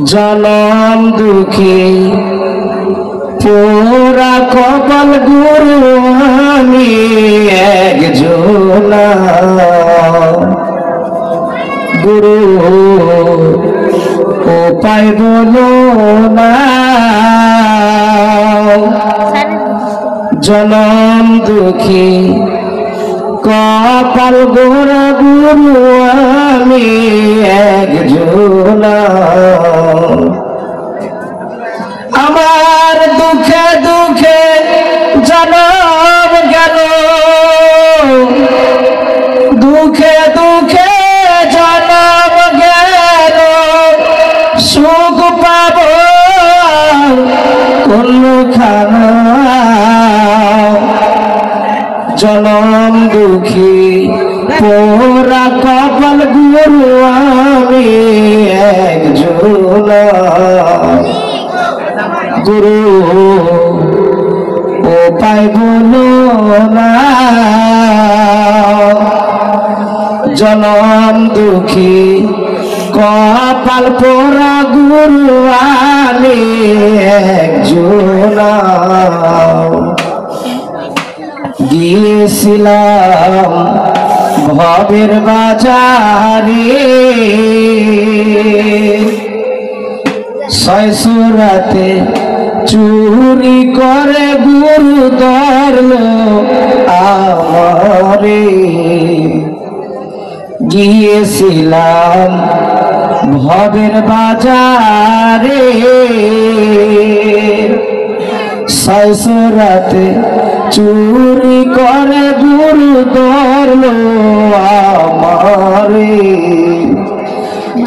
জনম দুঃখী পুরা কপাল গুরু আমি একজন গুরু উপায় বলো না জনম দুঃখী কপাল গোরা গুরু আমি একজন আমার দুঃখে দুঃখে জনম গেল দুঃখে দুঃখে জনম গেল সুখ পাব কোনখানা জনম দুঃখী পোরা কপাল গুরু আমি একজন গুরু উপায় বলো না জনম দুঃখী কপাল পোরা গুরু আমি একজন গিয়েছিলাম ভবের বাজারে ছয়শরাতে চুরি করে গুরু ধরলো আমারে গিয়েছিলাম ভবের বাজারে ছয়শরাতে চুরি করে গুরু ধরলো আমারে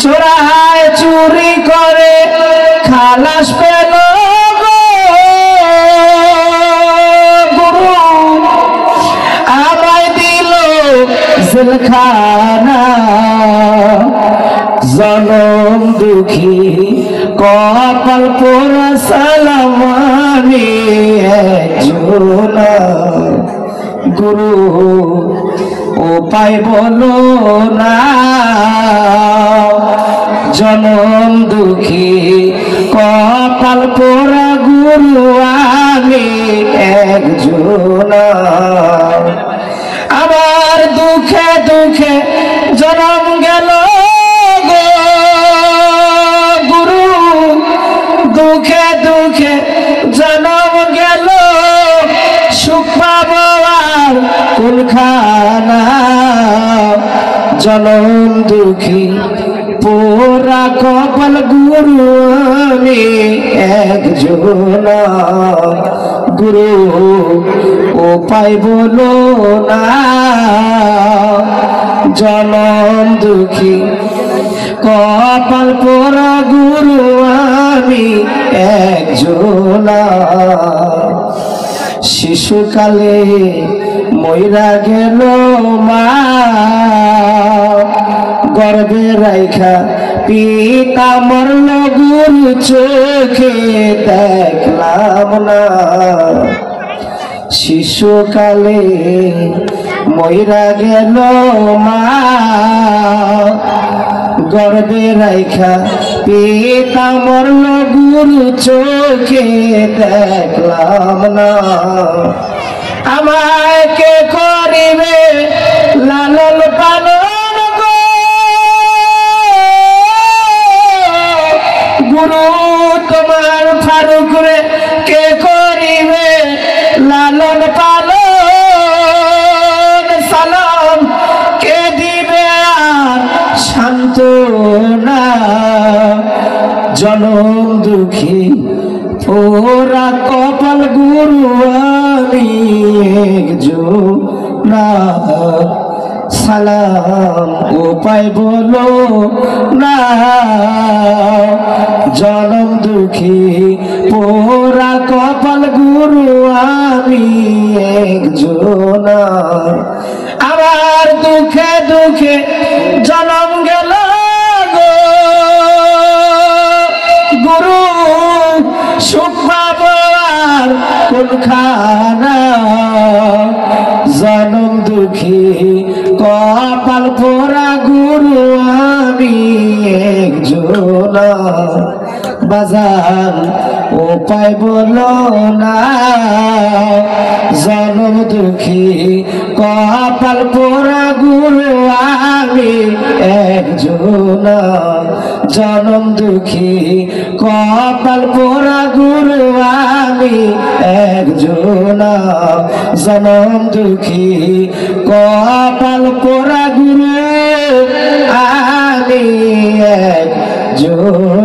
চোরায় চুরি করে খালাস পেল গুরু আমায় দিল জেলখানা জনম দুঃখী কপাল পোরা সালাম আমি একজন গুরু উপায় বলো না জনম দুঃখী কপাল পোরা গুরু আমি একজন আমার দুঃখে দুঃখে জনম গেল গুরু দুঃখে দুঃখে জনম গেল সুখ পাবো আর কোনখানা জনম দুঃখী পোরা কপাল গুরু আমি একজন গুরু উপায় বলো না জনম দুঃখী কপাল পোরা গুরু আমি একজন শিশুকালে মইরা গেল মা গর্বে রাইখা পিতা মরল গুরু চোখে দেখলাম না শিশুকালে মইরা গেল মা গর্বে রাইখা পিতা মরল গুরু চোখে দেখলাম না আমায় কে করিবে লালন পালন গো গুরু তোমার ফারুক রে কে করিবে লালন পালন সালাম কে দিবে আর সান্ত্বনা জনম দুঃখী পোরা কপাল গুরু আমি একজন সালাম উপায় বলো না জনম দুঃখী পোরা কপাল গুরু আমি একজন আমার দুঃখে দুঃখে জনম গেল গুরু সুখ পাবো আর কোনখানা জনম দুঃখী কপাল পোরা গুরু আমি বাজান উপায় বলো না জনম দুঃখী কপাল পোড়া গুরু আমি একজন জনম দুঃখী কপাল পোড়া গুরু আমি একজন জনম দুঃখী কপাল পোড়া গুরু আমি একজন